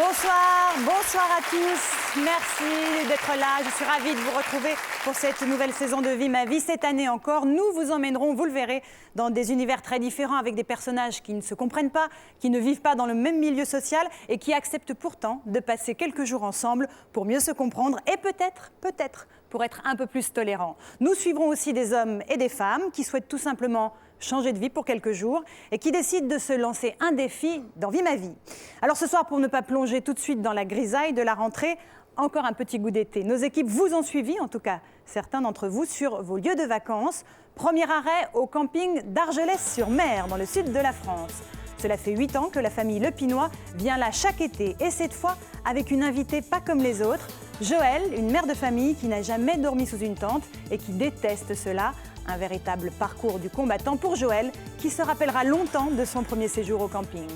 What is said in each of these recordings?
Bonsoir à tous. Merci d'être là. Je suis ravie de vous retrouver pour cette nouvelle saison de Vie ma vie. Cette année encore, nous vous emmènerons, vous le verrez, dans des univers très différents avec des personnages qui ne se comprennent pas, qui ne vivent pas dans le même milieu social et qui acceptent pourtant de passer quelques jours ensemble pour mieux se comprendre et peut-être, pour être un peu plus tolérants. Nous suivrons aussi des hommes et des femmes qui souhaitent tout simplement changer de vie pour quelques jours et qui décident de se lancer un défi dans Vie ma vie. Alors ce soir, pour ne pas plonger tout de suite dans la grisaille de la rentrée, encore un petit goût d'été. Nos équipes vous ont suivi, en tout cas certains d'entre vous, sur vos lieux de vacances. Premier arrêt au camping d'Argelès-sur-Mer, dans le sud de la France. Cela fait 8 ans que la famille Le Pinois vient là chaque été et cette fois avec une invitée pas comme les autres, Joëlle, une mère de famille qui n'a jamais dormi sous une tente et qui déteste cela. Un véritable parcours du combattant pour Joëlle, qui se rappellera longtemps de son premier séjour au camping.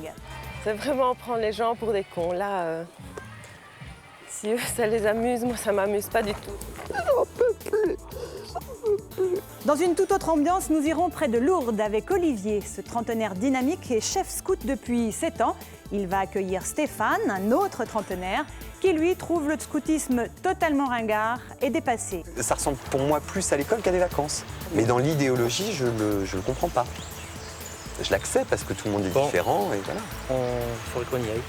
C'est vraiment prendre les gens pour des cons. Là, si eux, ça les amuse, moi, ça ne m'amuse pas du tout. J'en peux plus. Dans une toute autre ambiance, nous irons près de Lourdes avec Olivier. Ce trentenaire dynamique est chef scout depuis 7 ans. Il va accueillir Stéphane, un autre trentenaire, qui lui trouve le scoutisme totalement ringard et dépassé. Ça ressemble pour moi plus à l'école qu'à des vacances. Mais dans l'idéologie, je le comprends pas. Je l'accepte parce que tout le monde est différent et voilà. Il faudrait qu'on y aille.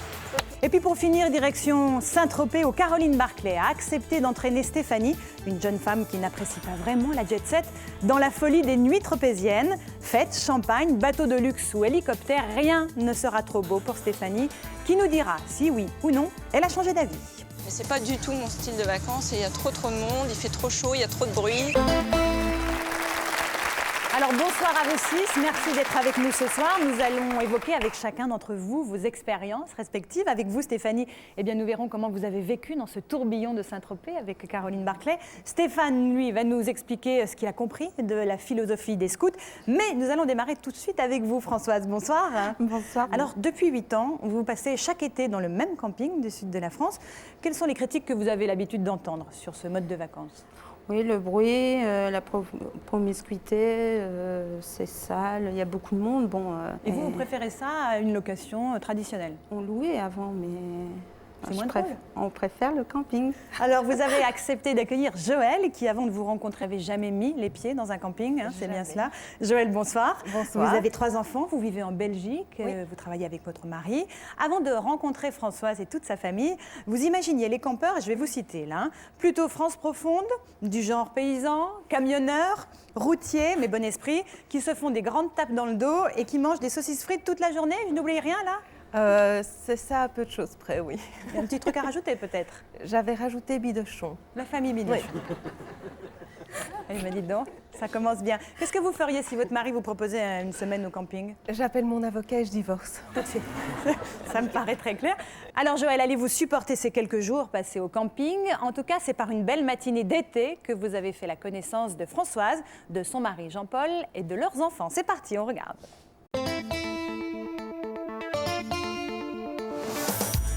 Et puis pour finir, direction Saint-Tropez où Caroline Barclay a accepté d'entraîner Stéphanie, une jeune femme qui n'apprécie pas vraiment la jet-set, dans la folie des nuits tropéziennes. Fêtes, champagne, bateau de luxe ou hélicoptère, rien ne sera trop beau pour Stéphanie, qui nous dira si oui ou non elle a changé d'avis. Mais c'est pas du tout mon style de vacances, il y a trop de monde, il fait trop chaud, il y a trop de bruit. Alors bonsoir à vous 6, merci d'être avec nous ce soir. Nous allons évoquer avec chacun d'entre vous vos expériences respectives. Avec vous Stéphanie, eh bien, nous verrons comment vous avez vécu dans ce tourbillon de Saint-Tropez avec Caroline Barclay. Stéphane, lui, va nous expliquer ce qu'il a compris de la philosophie des scouts. Mais nous allons démarrer tout de suite avec vous Françoise, bonsoir. Bonsoir. Alors depuis 8 ans, vous passez chaque été dans le même camping du sud de la France. Quelles sont les critiques que vous avez l'habitude d'entendre sur ce mode de vacances ? Oui, le bruit, la promiscuité, c'est sale, il y a beaucoup de monde. Bon, et vous préférez ça à une location traditionnelle ? On louait avant, mais c'est moins drôle. On préfère le camping. Alors, vous avez accepté d'accueillir Joëlle, qui avant de vous rencontrer n'avait jamais mis les pieds dans un camping, hein, c'est bien cela. Joëlle, bonsoir. Bonsoir. Vous avez 3 enfants, vous vivez en Belgique, oui. Vous travaillez avec votre mari. Avant de rencontrer Françoise et toute sa famille, vous imaginiez les campeurs, je vais vous citer là, hein, plutôt France profonde, du genre paysan, camionneur, routier, mais bon esprit, qui se font des grandes tapes dans le dos et qui mangent des saucisses frites toute la journée. Je n'oublie rien là ? C'est ça à peu de choses près, oui. Il y a un petit truc à rajouter peut-être ? J'avais rajouté Bidochon. La famille Bidochon. Oui. Elle m'a dit donc, ça commence bien. Qu'est-ce que vous feriez si votre mari vous proposait une semaine au camping ? J'appelle mon avocat et je divorce. Tout de suite. Ça me paraît très clair. Alors Joëlle, allez-vous supporter ces quelques jours passés au camping ? En tout cas, c'est par une belle matinée d'été que vous avez fait la connaissance de Françoise, de son mari Jean-Paul et de leurs enfants. C'est parti, on regarde.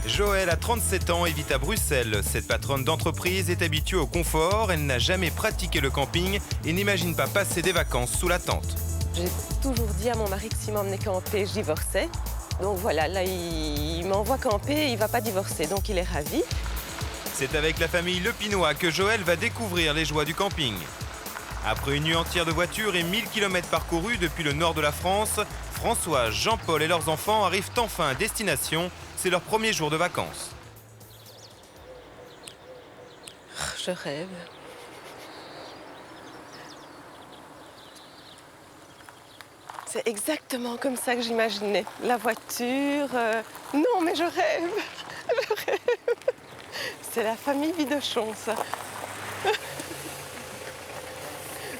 Joëlle a 37 ans et vit à Bruxelles. Cette patronne d'entreprise est habituée au confort. Elle n'a jamais pratiqué le camping et n'imagine pas passer des vacances sous la tente. J'ai toujours dit à mon mari que s'il m'emmenait camper, je divorçais. Donc voilà, là, il m'envoie camper et il ne va pas divorcer. Donc il est ravi. C'est avec la famille Le Pinois que Joëlle va découvrir les joies du camping. Après une nuit entière de voiture et 1000 km parcourus depuis le nord de la France, François, Jean-Paul et leurs enfants arrivent enfin à destination. C'est leur premier jour de vacances. Je rêve. C'est exactement comme ça que j'imaginais. La voiture... Non, mais je rêve. Je rêve. C'est la famille Bidochon, ça.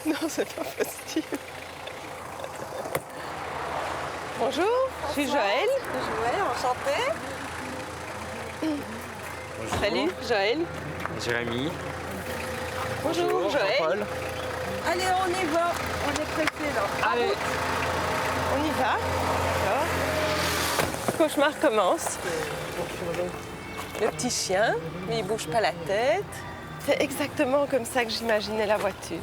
Non, c'est pas possible. Bonjour, je suis Joëlle. Joëlle, enchantée. Bonjour. Salut, Joëlle. Jérémy. Bonjour, Joëlle. Jean-Paul. Allez, on y va, on est pressés là. Allez, on y va. Le cauchemar commence. Le petit chien, mais il bouge pas la tête. C'est exactement comme ça que j'imaginais la voiture.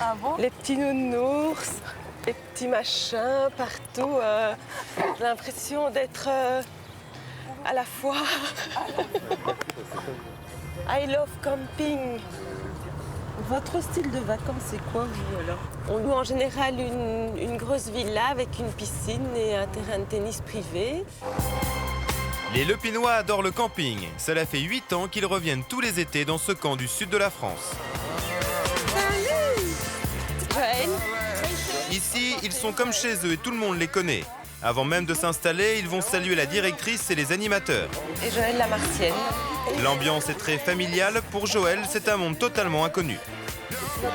Ah bon ? Les petits nounours, les petits machins partout. J'ai l'impression d'être à la fois. I love camping. Votre style de vacances, c'est quoi, vous, alors? On loue en général une grosse villa avec une piscine et un terrain de tennis privé. Les Lepinois adorent le camping. Cela fait 8 ans qu'ils reviennent tous les étés dans ce camp du sud de la France. Joël, Ici, ils sont comme chez eux et tout le monde les connaît. Avant même de s'installer, ils vont saluer la directrice et les animateurs. et Joël la Martienne. L'ambiance est très familiale. Pour Joël, c'est un monde totalement inconnu.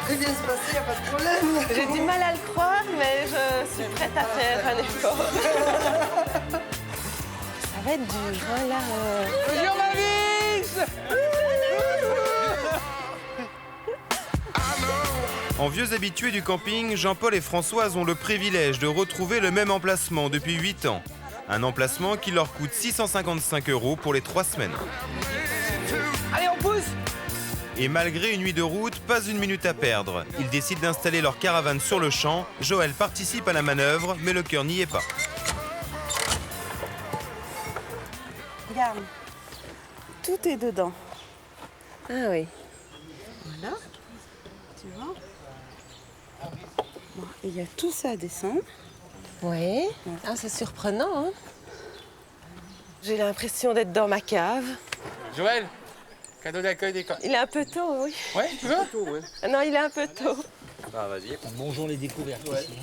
Très bien se passer, y a pas de problème. J'ai du mal à le croire, mais je suis prête à faire un effort. Ça va être dur, hein, là. Bonjour, ma biche. En vieux habitués du camping, Jean-Paul et Françoise ont le privilège de retrouver le même emplacement depuis 8 ans. Un emplacement qui leur coûte 655 € pour les 3 semaines. Allez, on pousse. Et malgré une nuit de route, pas une minute à perdre. Ils décident d'installer leur caravane sur le champ. Joël participe à la manœuvre, mais le cœur n'y est pas. Regarde, tout est dedans. Ah oui. Voilà, tu vois. Bon, et il y a tout ça à descendre. Oui. Ah, c'est surprenant, hein. J'ai l'impression d'être dans ma cave. Joël, cadeau d'accueil des camps. Il est un peu tôt, oui. Ouais, tu veux? Ah non, il est un peu tôt. Ah, vas-y. Bonjour les découvertes ici.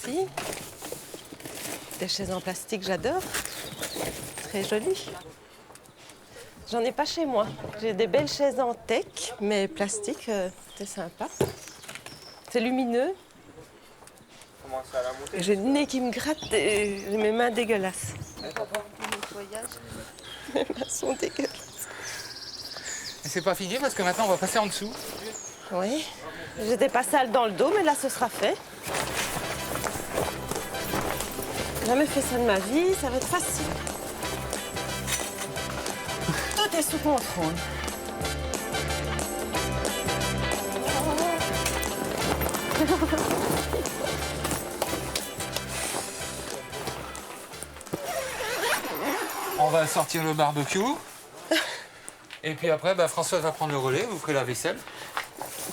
Si. Des chaises en plastique, j'adore. Très jolies. J'en ai pas chez moi. J'ai des belles chaises en teck, mais plastique, c'est sympa. C'est lumineux. J'ai le nez qui me gratte et j'ai mes mains dégueulasses. Mes mains sont dégueulasses. Et c'est pas fini parce que maintenant on va passer en dessous. Oui. J'étais pas sale dans le dos, mais là, ce sera fait. J'ai jamais fait ça de ma vie, ça va être facile. Tout est sous contrôle. On va sortir le barbecue. Et puis après, Françoise va prendre le relais, vous ferez la vaisselle.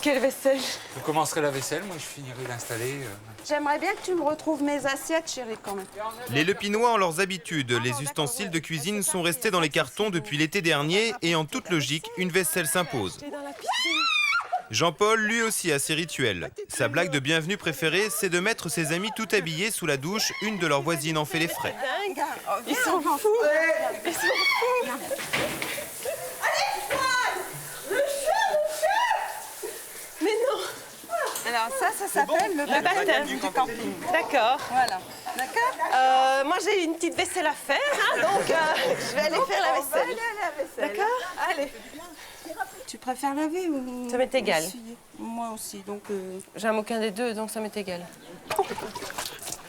Quelle vaisselle? Vous commencerez la vaisselle, moi je finirai d'installer. J'aimerais bien que tu me retrouves mes assiettes, chérie, quand même. Les Lepinois ont leurs habitudes. Les ustensiles de cuisine sont restés dans les cartons depuis l'été dernier et en toute logique, une vaisselle s'impose. J'étais dans la piscine. Jean-Paul, lui aussi, a ses rituels. Sa blague de bienvenue préférée, c'est de mettre ses amis tout habillés sous la douche. Une de leurs voisines en fait les frais. Dingue. Ils sont fous. Ils sont fous. Mais non. Alors ça s'appelle le baptême du camping. D'accord. Voilà. D'accord. Moi, j'ai une petite vaisselle à faire, hein, donc je vais aller faire la On va vaisselle. aller à la vaisselle. D'accord. Allez. Tu préfères laver ou... Ça m'est égal. essuyer? Moi aussi, donc... J'aime aucun des deux, donc ça m'est égal.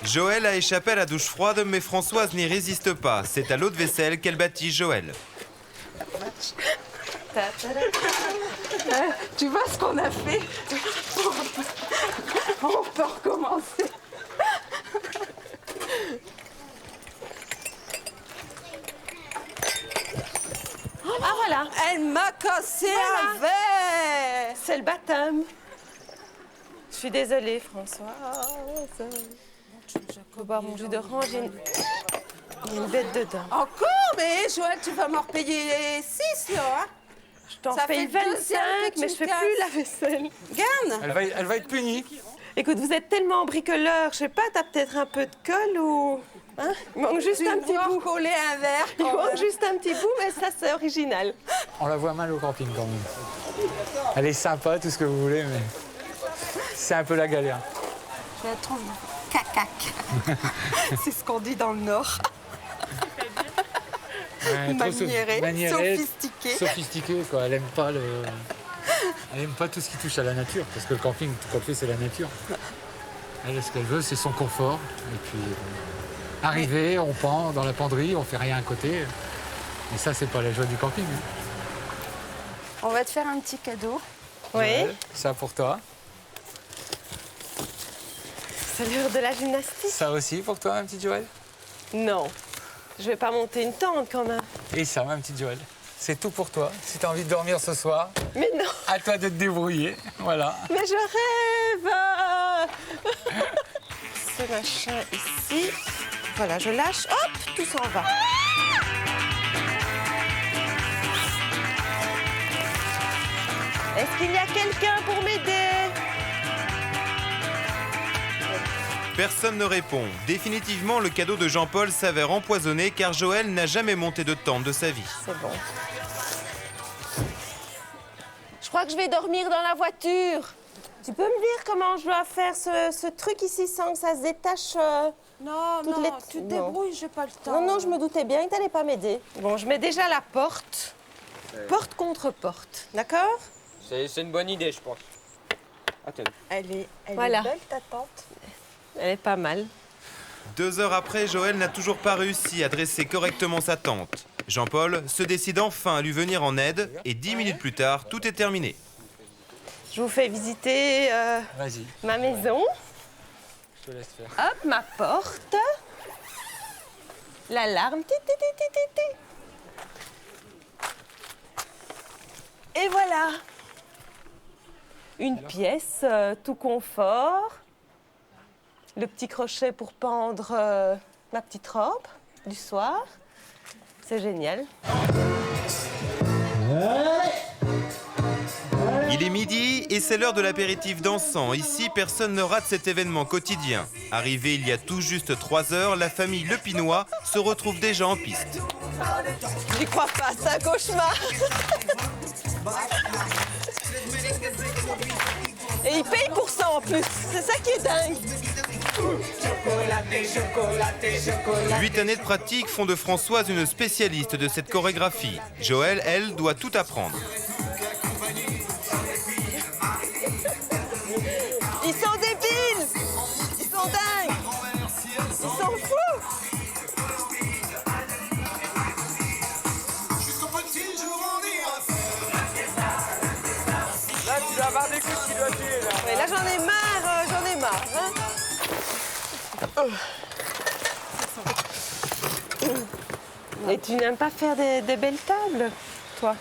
Joël a échappé à la douche froide, mais Françoise n'y résiste pas. C'est à l'eau de vaisselle qu'elle baptise Joël. Tu vois ce qu'on a fait? On peut recommencer. Ah voilà. Elle m'a cassé un verre. C'est le baptême. Je suis désolée, Françoise. Faut boire mon jus d'orange. Il y a une bête dedans. Encore? Mais Joël, tu vas m'en repayer 6, là, hein? Je t'en Ça paye fait 2 siècles 25, que mais tu je fais casses. plus la vaisselle. Regarde. Elle va être punie. Écoute, vous êtes tellement bricoleur, je sais pas, t'as peut-être un peu de colle ou... Hein? Il manque juste Tu un petit dois bout. coller un verre. Il quand manque même. juste un petit bout, mais ça, c'est original. On la voit mal au camping quand même. Elle est sympa, tout ce que vous voulez, mais c'est un peu la galère. Je la trouve cacac. C'est ce qu'on dit dans le Nord. Ouais, trop Maniérée, sophistiquée. Sophistiquée, quoi. Elle aime pas tout ce qui touche à la nature, parce que le camping, tout compte fait, c'est la nature. Elle, ce qu'elle veut, c'est son confort. Et puis, arriver, on pend dans la penderie, on fait rien à côté. Et ça, c'est pas la joie du camping. On va te faire un petit cadeau. Oui, Ouais, ça pour toi. c'est l'heure de la gymnastique. Ça aussi pour toi, un petit Joël. Non. Je vais pas monter une tente quand même. Et ça, ma petite Joël, c'est tout pour toi. Si tu as envie de dormir ce soir, Mais non, à toi de te débrouiller. Voilà. mais je rêve. Ce machin ici. Voilà, je lâche, hop, tout s'en va. Est-ce qu'il y a quelqu'un pour m'aider? Personne ne répond. Définitivement, le cadeau de Jean-Paul s'avère empoisonné car Joël n'a jamais monté de tente de sa vie. C'est bon. Je crois que je vais dormir dans la voiture. Tu peux me dire comment je dois faire ce truc ici sans que ça se détache Non, toutes non, les... tu te Non. débrouilles, j'ai pas le temps. Non, non, je me doutais bien que t'allais pas m'aider. Bon, je mets déjà la porte. Porte contre porte, d'accord? C'est une bonne idée, je pense. Attends. Elle est Voilà. belle, ta tante. Elle est pas mal. 2 heures après, Joël n'a toujours pas réussi à dresser correctement sa tente. Jean-Paul se décide enfin à lui venir en aide et 10 minutes plus tard, tout est terminé. Je vous fais visiter Vas-y, ma maison. je te laisse faire. Hop, ma porte. L'alarme. Ti, ti, ti, ti, ti, ti. Et voilà. Une pièce tout confort. Le petit crochet pour pendre ma petite robe du soir. C'est génial. Il est midi et c'est l'heure de l'apéritif dansant. Ici, personne ne rate cet événement quotidien. Arrivé il y a tout juste 3 heures, la famille Le Pinois se retrouve déjà en piste. J'y crois pas, c'est un cauchemar. Et ils payent pour ça en plus. C'est ça qui est dingue. 8 années de pratique font de Françoise une spécialiste de cette chorégraphie. Joël, elle, doit tout apprendre. Ils sont débiles. Ils sont dingues. Ils sont fous. Là, tu vas avoir des coups qui doivent tuer, là. Ouais, là, j'en ai marre, hein. Et tu n'aimes pas faire des belles tables, toi?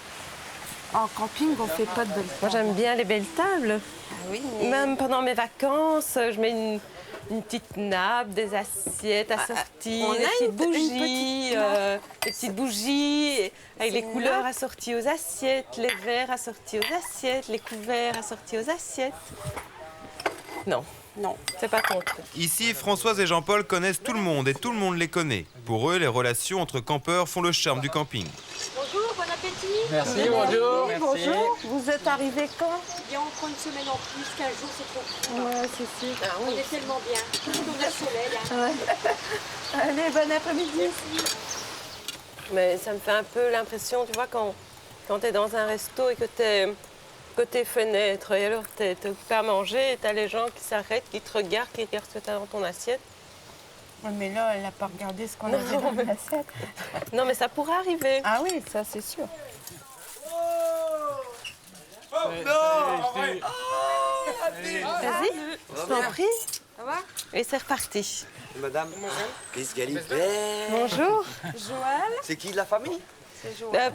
En camping, on fait pas de belles Moi, j'aime bien les belles tables. Ah oui, mais... Même pendant mes vacances, je mets une petite nappe, des assiettes assorties, on a des petites une bougies, petite nappe. des petites bougies avec les une couleurs nappe. assorties aux assiettes, les verres assortis aux assiettes, les couverts assortis aux assiettes. Non, Non. c'est pas ton truc. Ici, Françoise et Jean-Paul connaissent tout le monde et tout le monde les connaît. Pour eux, les relations entre campeurs font le charme du camping. Bonjour, bon appétit. Merci, bonjour. Oui, bonjour. Vous êtes arrivés quand? Bien, on prend une semaine en plus, 15 jours, c'est trop. Ouais, c'est sûr. On est tellement bien. On a le soleil. Hein. Allez, bon après-midi. Mais ça me fait un peu l'impression, tu vois, quand tu es dans un resto et que tu es côté fenêtre, et alors tu es occupé à manger, et tu as les gens qui s'arrêtent, qui te regardent, qui regardent ce que tu as dans ton assiette. Ouais, mais là, elle n'a pas regardé ce qu'on a dans l'assiette. Non, mais ça pourrait arriver. Ah oui, ça, c'est sûr. Vas-y, je t'en prie. Ça va? Et c'est reparti. Madame, Miss Galipet. Bonjour. Joël? C'est qui de la famille?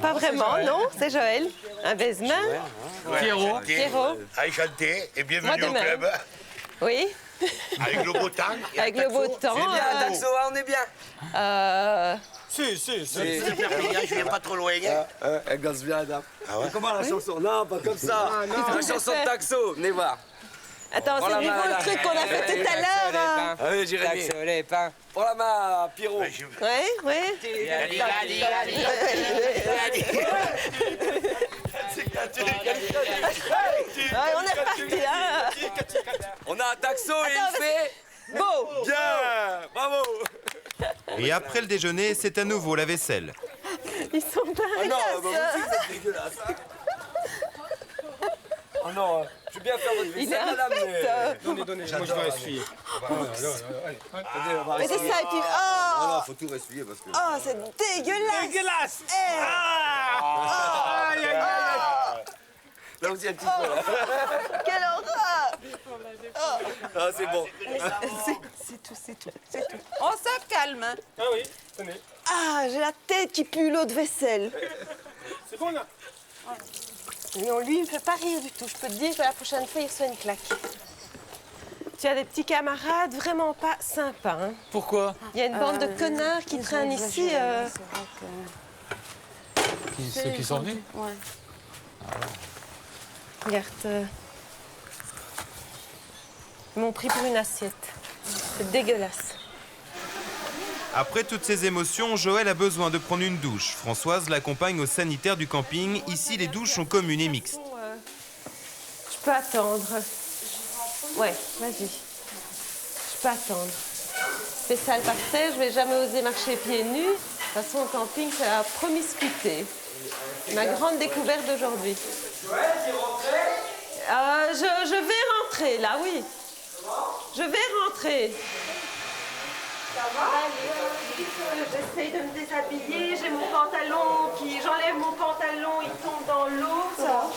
Pas vraiment, non, c'est Joël. Un baise-main. Pierrot. Pierrot. Enchanté et Moi bienvenue de au même. club. Oui, Avec le beau temps. et avec un le beau taxo. temps. C'est bien, un taxo, on est bien. C'est Perpignan, je viens pas trop loin. Elle gosse bien, madame. Ah ouais? Comment la chanson? Non, pas comme ça. La chanson de Taxo, venez voir. Attends, c'est le nouveau truc qu'on a fait tout à l'heure. Ah oui, Jérémy. les pains. Prends la main à Pierrot. Oui, oui. Ouais, on est reparti, hein. On a un Taxo et il fait... Beau. Bien. Bravo. Et après le déjeuner, c'est à nouveau la vaisselle. Ils sont Ah dingues. non, vous aussi, c'est dégueulasse. Oh non, je veux bien faire votre Il est vaisselle, madame, mais... Donnez, moi je vais essuyer. Mais c'est ça, et puis... Ah non, Oh, faut tout essuyer parce que... oh c'est dégueulasse. Dégueulasse. Là aussi, un petit peu, là. Quelle horreur. Ah, c'est bon. C'est tout, c'est tout, c'est tout. On se calme. calme. Hein. Ah oui, tenez. Ah, j'ai la tête qui pue l'eau de vaisselle. C'est bon là? Non, lui, il me fait pas rire du tout. Je peux te dire que la prochaine fois, il reçoit une claque. Tu as des petits camarades vraiment pas sympas. Hein. Pourquoi? Il y a une bande de connards qui traînent ici. Ceux qui sont venus? Ouais. Regarde. Ils m'ont pris pour une assiette. C'est dégueulasse. Après toutes ces émotions, Joël a besoin de prendre une douche. Françoise l'accompagne au sanitaire du camping. Ici, les douches sont communes et mixtes. Je peux attendre. Ouais, vas-y. Je peux attendre. Je fais sale par terre, je vais jamais oser marcher pieds nus. De toute façon, au camping, c'est la promiscuité. Ma grande découverte d'aujourd'hui. Joël, tu es rentré? Je vais rentrer, là, oui. Je vais rentrer. Ça va? J'essaye de me déshabiller, j'ai mon pantalon qui... J'enlève mon pantalon, il tombe dans l'eau. Ça va?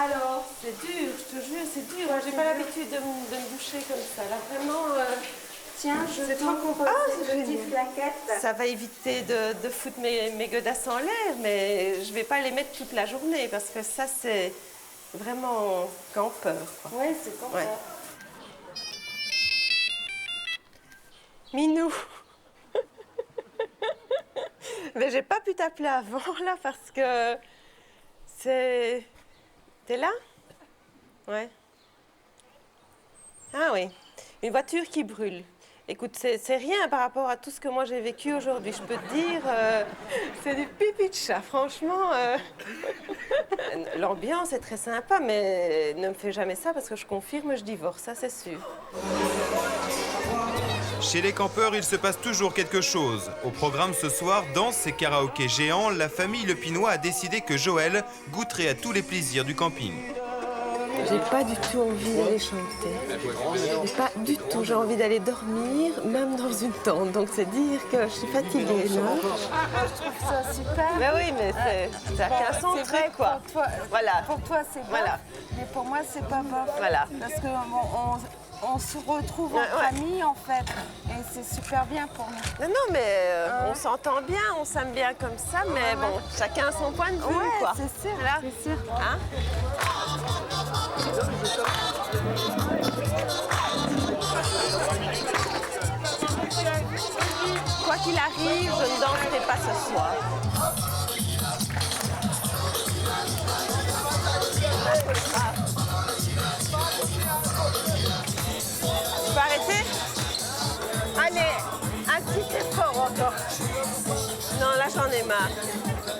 Alors, c'est dur, je te jure, c'est dur. J'ai pas l'habitude de me doucher comme ça. Là, vraiment... Tiens, je trop composé. une petite plaquette. Ça va éviter de foutre mes godasses en l'air, mais je vais pas les mettre toute la journée parce que ça, c'est vraiment campeur. Oui, c'est campeur. Ouais. Minou. Mais j'ai pas pu t'appeler avant, là, parce que c'est... T'es là? Ouais. Ah oui. Une voiture qui brûle. Écoute, c'est rien par rapport à tout ce que moi j'ai vécu aujourd'hui. Je peux te dire, c'est du pipi de chat. Franchement, l'ambiance est très sympa, mais ne me fais jamais ça parce que je confirme, je divorce, ça c'est sûr. Chez les campeurs, il se passe toujours quelque chose. Au programme ce soir, danse et karaoké géant, la famille Le Pinois a décidé que Joël goûterait à tous les plaisirs du camping. J'ai pas du tout envie d'aller chanter. J'ai pas du tout. J'ai envie d'aller dormir, même dans une tente. Donc c'est dire que je suis fatiguée, là. Je trouve ça super. Mais oui, mais ça a qu'un son trait, quoi. Pour toi, Voilà. pour toi c'est bon. Voilà. Mais pour moi, c'est pas bon. Voilà. Parce que on se retrouve en famille, en fait. Et c'est super bien pour nous. Non, mais on s'entend bien, on s'aime bien comme ça. Mais bon, chacun a son point de vue, Ouais, quoi. c'est sûr. Voilà. C'est sûr. Hein? Quoi qu'il arrive, je ne danserai pas ce soir. Tu peux arrêter? Allez, un petit effort encore. Non, là j'en ai marre.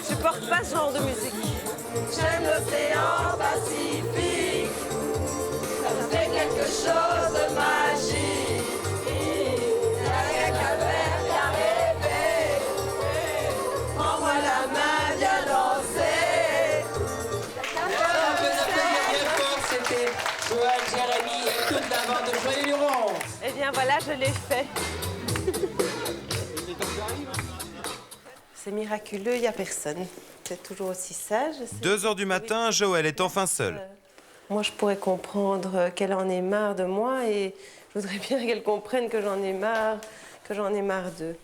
Je supporte pas ce genre de musique. J'aime l'océan Pacifique. Ça me fait quelque chose de magique. Y'a rien qu'à faire, y'a rêver. Prends-moi la main, viens danser. C'était Joël, Jérémy et toute la bande de Joyeux Luron. Eh bien voilà, je l'ai fait. C'est miraculeux, il n'y a personne. C'est toujours aussi sage. 2 heures du matin, Joël est enfin seule. Moi, je pourrais comprendre qu'elle en ait marre de moi et je voudrais bien qu'elle comprenne que j'en ai marre d'eux.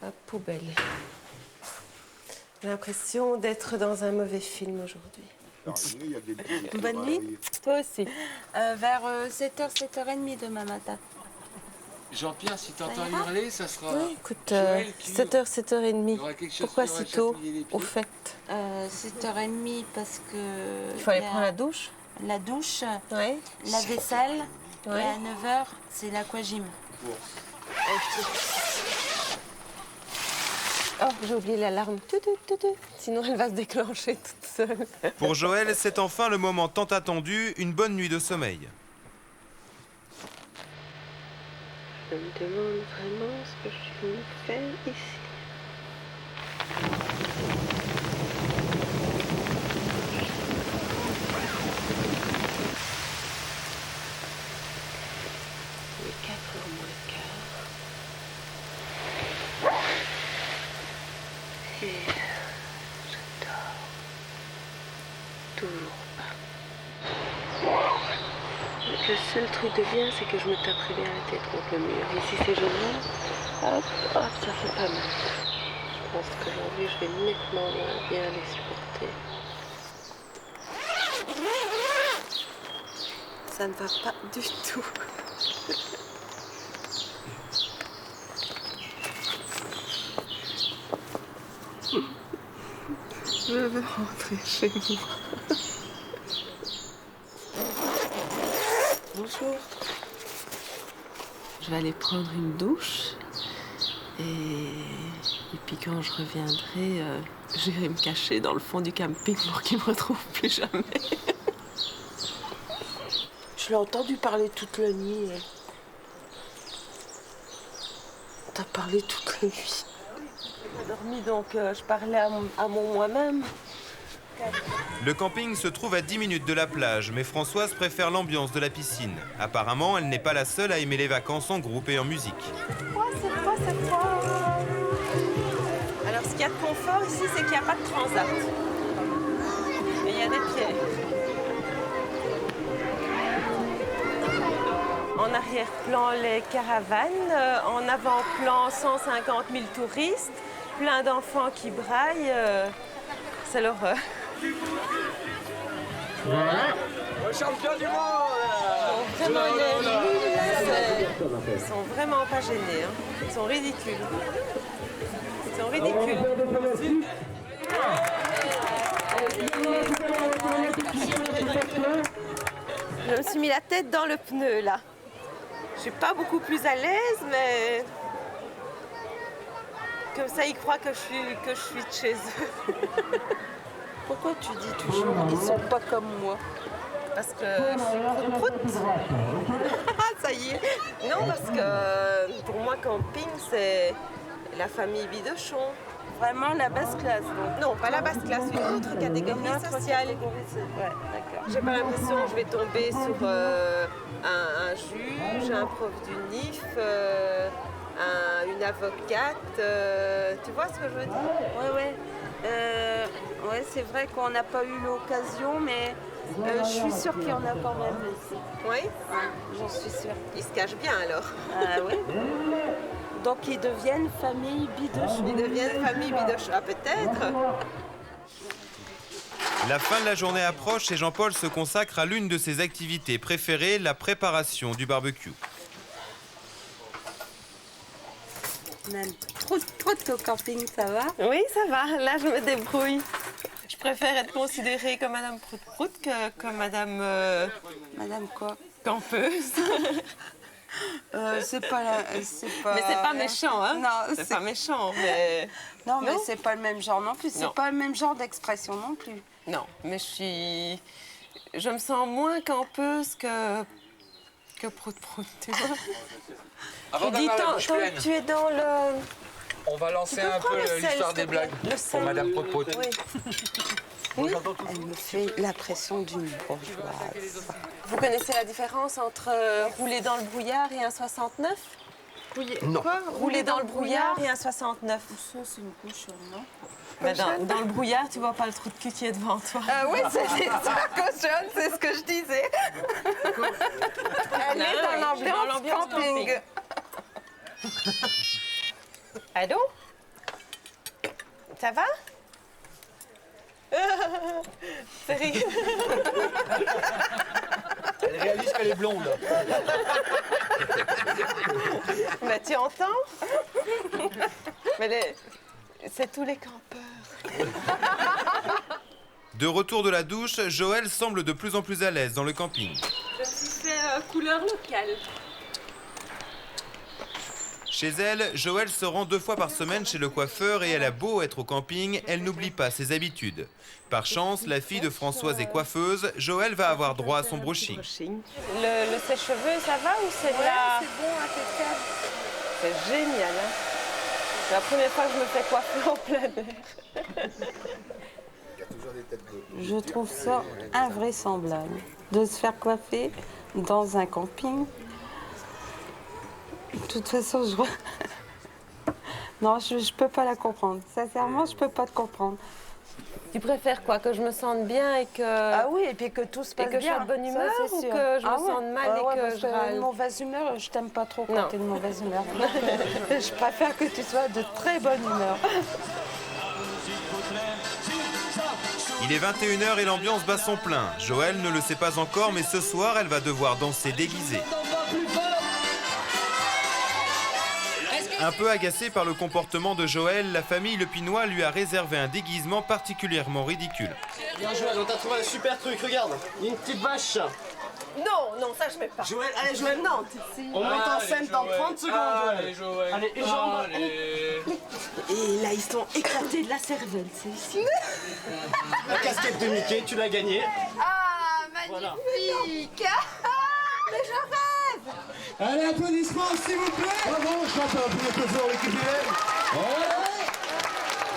La poubelle. J'ai l'impression d'être dans un mauvais film aujourd'hui. Bonne nuit. Toi aussi. Vers 7h, 7h30 demain matin. Jean-Pierre, si t'entends hurler, ça sera... Oui, écoute, Joël qui- 7h, 7h30. Il y aura quelque chose Pourquoi qui aura si tôt, chatouillé les pieds. au fait? 7h30 parce que... Il faut aller y a prendre la douche. La douche, Ouais. la vaisselle, Ouais. et à 9h, c'est l'aquagym. Oh, j'ai oublié l'alarme. Sinon, elle va se déclencher toute seule. Pour Joël, c'est enfin le moment tant attendu, une bonne nuit de sommeil. Je me demande vraiment ce que je me fais ici. Il est 4h moins le quart. Et je dors toujours pas. Le seul truc de bien, c'est que je me taperai bien la tête contre le mur. Et si c'est joli, hop, hop, ça fait pas mal. Je pense qu'aujourd'hui, je vais nettement bien les supporter. Ça ne va pas du tout. Je veux rentrer chez moi. Bonjour. Je vais aller prendre une douche et puis quand je reviendrai, j'irai me cacher dans le fond du camping pour qu'il me retrouve plus jamais. Je l'ai entendu parler toute la nuit. T'as parlé toute la nuit. J'ai pas dormi donc je parlais à mon moi-même. Le camping se trouve à 10 minutes de la plage, mais Françoise préfère l'ambiance de la piscine. Apparemment, elle n'est pas la seule à aimer les vacances en groupe et en musique. C'est quoi Alors, ce qu'il y a de confort ici, c'est qu'il n'y a pas de transat. Mais il y a des pieds. En arrière-plan, les caravanes. En avant-plan, 150 000 touristes. Plein d'enfants qui braillent. C'est l'horreur. Le champion du monde! Ils sont vraiment pas gênés. Hein. Ils sont ridicules. Ils sont ridicules. Je me suis mis la tête dans le pneu là. Je suis pas beaucoup plus à l'aise, mais comme ça ils croient que je suis de chez eux. Pourquoi tu dis toujours ils sont pas comme moi? Parce que je suis prout-prout. Ça y est. Non, parce que pour moi camping c'est la famille Bidochon. Vraiment la basse classe donc. Non, pas la basse classe, une autre catégorie sociale. Ouais, d'accord. J'ai pas l'impression que je vais tomber sur un juge, un prof d'UNIF, une avocate. Tu vois ce que je veux dire? Ouais, c'est vrai qu'on n'a pas eu l'occasion, mais je suis sûre qu'il y en a quand même ici. Oui? J'en suis sûre. Ils se cachent bien alors. Ah oui? Donc ils deviennent famille Bidochon. Ils deviennent famille Bidochon. Ah peut-être. La fin de la journée approche et Jean-Paul se consacre à l'une de ses activités préférées, la préparation du barbecue. Même trop au camping, ça va? Oui, ça va. Là, je me débrouille. Je préfère être considérée comme Madame Prout-Prout que comme Madame... Madame quoi? Campeuse. C'est pas... Mais c'est pas méchant, hein? Non, c'est pas méchant, mais... Non, mais c'est pas le même genre non plus. C'est pas le même genre d'expression non plus. Non, mais je me sens moins campeuse que Prout-Prout, tu vois? Avant d'avoir la bouche pleine, tu es dans le... on va lancer un peu l'histoire des blagues pour Madame Prout-Prout. Oui. Elle me fait l'impression d'une bourgeoise. Vous connaissez la différence entre rouler dans le brouillard et un 69? Non. Quoi? Rouler dans le brouillard et un 69. Ça, c'est une cochonne, non? Mais dans le brouillard, tu vois pas le trou de cul qui est devant toi. Oui, c'est ça, cochonne, c'est ce que je disais. Elle est dans l'ambiance camping. Allô? Ça va? C'est rigolo. Elle réalise qu'elle est blonde. Mais tu entends? Mais c'est tous les campeurs. De retour de la douche, Joël semble de plus en plus à l'aise dans le camping. Je me suis fait couleur locale. Chez elle, Joël se rend 2 fois par semaine chez le coiffeur et elle a beau être au camping, elle n'oublie pas ses habitudes. Par chance, la fille de Françoise est coiffeuse, Joël va avoir droit à son brushing. Le sèche-cheveux, ça va ou c'est là? C'est bon, impeccable. C'est génial, hein? C'est la première fois que je me fais coiffer en plein air. Je trouve ça invraisemblable de se faire coiffer dans un camping. De toute façon, non, je peux pas la comprendre. Sincèrement, je peux pas te comprendre. Tu préfères quoi? Que je me sente bien et que... Ah oui, et puis que tout se passe bien. Et que je sois de bonne humeur ça, ou sûr. que je me sente mal et que parce je râle? Une mauvaise humeur, je t'aime pas trop Non. quand t'es de mauvaise humeur. Je préfère que tu sois de très bonne humeur. Il est 21h et l'ambiance bat son plein. Joëlle ne le sait pas encore, mais ce soir, elle va devoir danser déguisée. Un peu agacée par le comportement de Joëlle, la famille Le Pinois lui a réservé un déguisement particulièrement ridicule. Bien Joël, on t'a trouvé un super truc, regarde. Une petite vache. Non, non, ça je mets pas. Joël, allez Joël, non. On monte en scène dans 30 secondes, Joël. Allez, Joël. Allez, une jambe. Allez. Et là, ils sont éclatés de la cervelle, c'est ici. La casquette de Mickey, tu l'as gagnée. Ah, magnifique. Mais je rêve. Allez, applaudissements s'il vous plaît. Bravo, je chante un peu fort l'équipe d'élèves.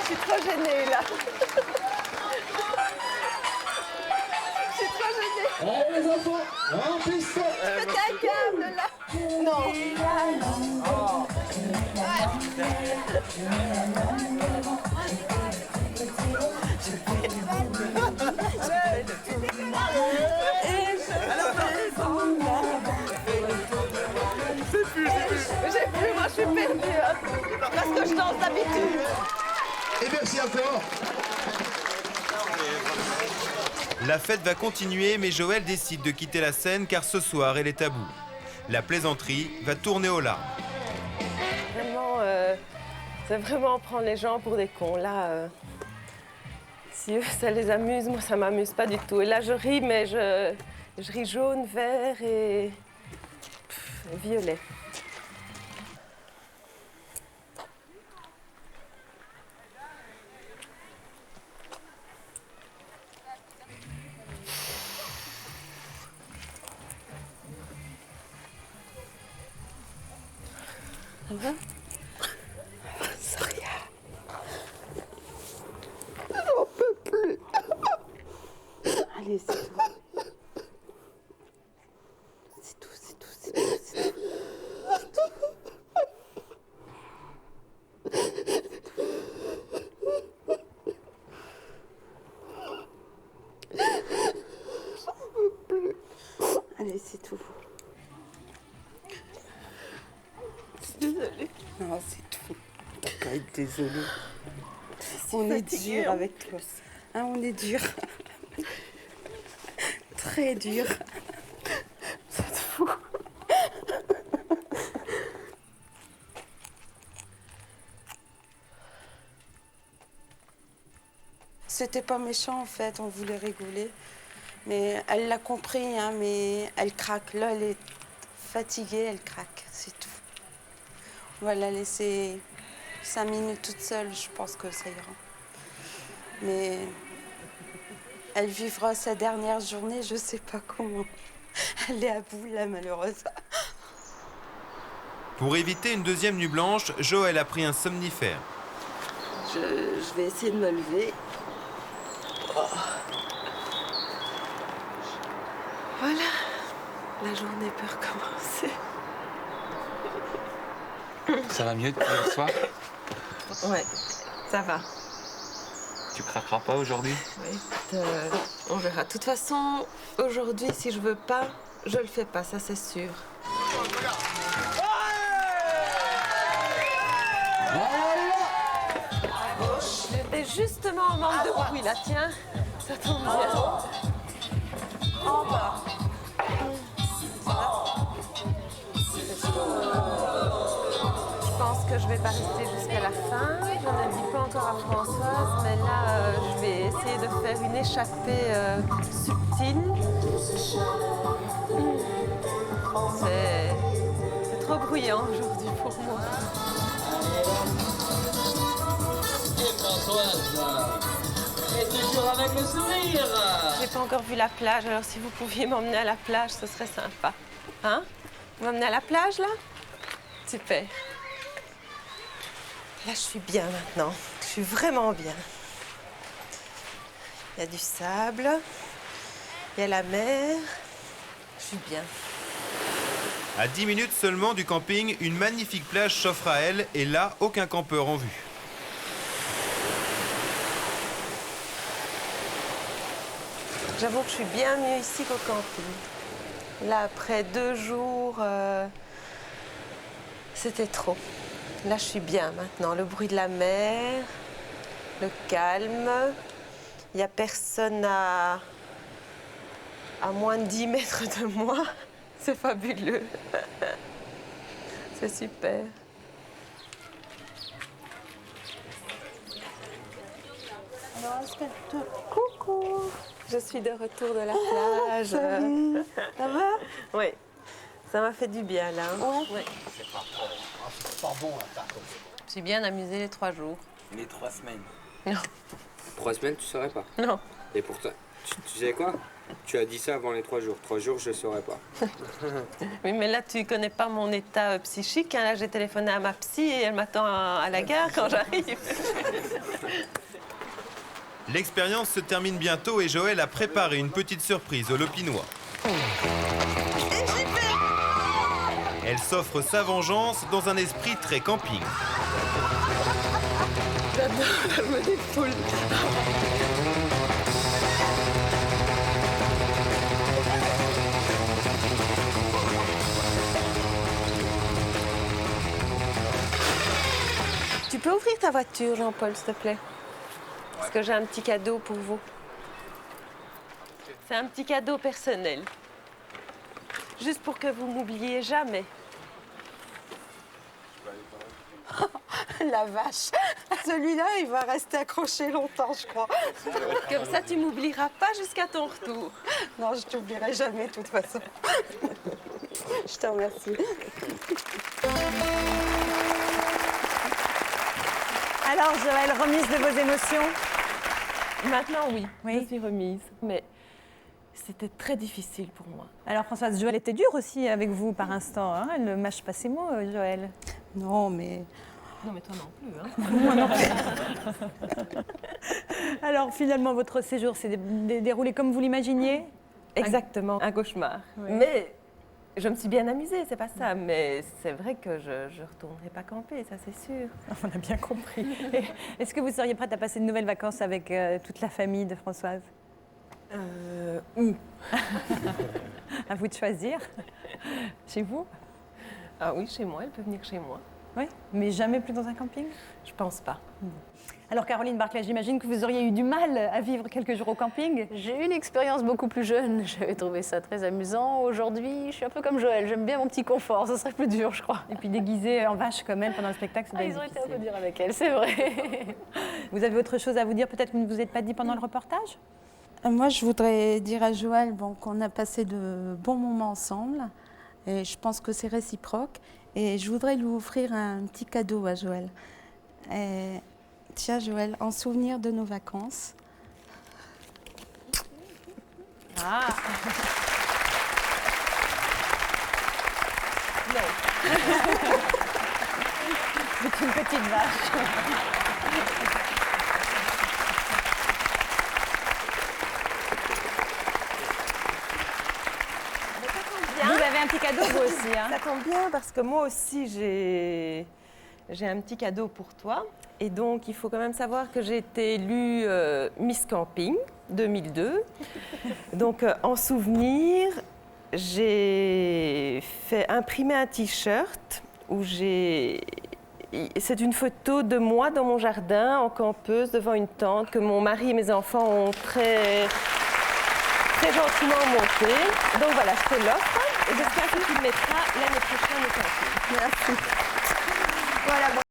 Je suis trop gênée là. Je suis trop gênée. Allez les enfants, en piste. Faites un câble là. Non. J'ai plus, moi je suis perdue. Hein. Parce que je danse d'habitude. Et merci encore. La fête va continuer, mais Joëlle décide de quitter la scène car ce soir, elle est à bout. La plaisanterie va tourner aux larmes. Vraiment, c'est vraiment prendre les gens pour des cons. Là, si eux, ça les amuse, moi, ça m'amuse pas du tout. Et là, je ris, mais je ris jaune, vert et violet. Ça va? C'est rien. J'en peux plus. Allez, c'est tout. C'est tout, c'est tout, c'est tout, c'est tout. J'en peux plus. Allez, c'est tout. Désolée. Non, c'est tout. Faut pas être désolée. On est dur avec toi. Hein, on est dur. Très dur. C'est fou. C'était pas méchant en fait, on voulait rigoler. Mais elle l'a compris, hein, mais elle craque. Là, elle est fatiguée, elle craque, c'est tout. On va la laisser 5 minutes toute seule, je pense que ça ira. Mais elle vivra sa dernière journée, je sais pas comment. Elle est à bout, là, malheureuse. Pour éviter une deuxième nuit blanche, Joëlle a pris un somnifère. Je vais essayer de me lever. Oh. Voilà, la journée peut recommencer. Ça va mieux depuis hier soir? Ouais, ça va. Tu craqueras pas aujourd'hui? Oui, on verra. De toute façon, aujourd'hui, si je veux pas, je le fais pas, ça c'est sûr. J'étais justement en manque de bruit là, tiens. Ça tombe bien. En bas. Je pense que je vais pas rester jusqu'à la fin. J'en ai dit pas encore à Françoise, mais là, je vais essayer de faire une échappée subtile. C'est trop bruyant aujourd'hui pour moi. Et Françoise, et toujours avec le sourire. J'ai pas encore vu la plage, alors si vous pouviez m'emmener à la plage, ce serait sympa. Hein? Vous m'emmenez à la plage, là? Super. Là, je suis bien maintenant. Je suis vraiment bien. Il y a du sable, il y a la mer. Je suis bien. À 10 minutes seulement du camping, une magnifique plage s'offre à elle et là, aucun campeur en vue. J'avoue que je suis bien mieux ici qu'au camping. Là, après 2 jours, c'était trop. Là, je suis bien maintenant. Le bruit de la mer, le calme. Il n'y a personne à moins de 10 mètres de moi. C'est fabuleux. C'est super. Coucou. Je suis de retour de la plage. Salut. Ça va? Oui. Ça m'a fait du bien, là. Ouais. C'est pas bon, là, par contre. Je suis bien amusée les 3 jours. Les 3 semaines. Non. 3 semaines, tu saurais pas? Non. Et pourtant, tu sais quoi? Tu as dit ça avant les 3 jours. 3 jours, je saurais pas. Oui, mais là, tu connais pas mon état psychique. Hein. Là, j'ai téléphoné à ma psy et elle m'attend à la gare quand j'arrive. L'expérience se termine bientôt et Joëlle a préparé une petite surprise au Lopinois. Elle s'offre sa vengeance dans un esprit très camping. J'adore la mode des poules. Tu peux ouvrir ta voiture, Jean-Paul, s'il te plaît? Parce que j'ai un petit cadeau pour vous. C'est un petit cadeau personnel. Juste pour que vous m'oubliez jamais. La vache. Celui-là, il va rester accroché longtemps, je crois. Comme ça, tu m'oublieras pas jusqu'à ton retour. Non, je t'oublierai jamais, de toute façon. Je te remercie. Alors, Joëlle, remise de vos émotions? Maintenant, oui, je suis remise. Mais c'était très difficile pour moi. Alors, Françoise, Joëlle était dure aussi avec vous par instant. Hein, elle ne mâche pas ses mots, Joëlle. Non, mais... Non, mais toi non plus. Hein. Moi non plus. Alors, finalement, votre séjour s'est déroulé comme vous l'imaginiez? Exactement, un cauchemar. Oui. Mais je me suis bien amusée, c'est pas ça. Mais c'est vrai que je ne retournerai pas camper, ça c'est sûr. On a bien compris. Est-ce que vous seriez prête à passer de nouvelles vacances avec toute la famille de Françoise? Où? À vous de choisir. Chez vous? Ah oui, chez moi, elle peut venir chez moi. Oui, mais jamais plus dans un camping? Je pense pas. Alors Caroline Barclay, j'imagine que vous auriez eu du mal à vivre quelques jours au camping? J'ai eu une expérience beaucoup plus jeune, j'avais trouvé ça très amusant. Aujourd'hui, je suis un peu comme Joëlle, j'aime bien mon petit confort, ça serait plus dur, je crois. Et puis déguisée en vache quand même pendant le spectacle, c'est ils ont été un peu durs avec elle, c'est vrai. Vous avez autre chose à vous dire, peut-être que vous ne vous êtes pas dit pendant le reportage? Moi, je voudrais dire à Joëlle qu'on a passé de bons moments ensemble. Et je pense que c'est réciproque. Et je voudrais lui offrir un petit cadeau à Joëlle. Et, tiens, Joëlle, en souvenir de nos vacances. Ah. Non. C'est une petite vache. Vous avez un petit cadeau, vous aussi. Hein? Ça tombe bien parce que moi aussi, j'ai un petit cadeau pour toi. Et donc, il faut quand même savoir que j'ai été élue Miss Camping 2002. Donc, en souvenir, j'ai fait imprimer un t-shirt où j'ai... C'est une photo de moi dans mon jardin, en campeuse, devant une tente que mon mari et mes enfants ont très gentiment montée. Donc voilà, je te l'offre. Et j'espère que tu le mettras l'année prochaine au camping. Merci. Voilà.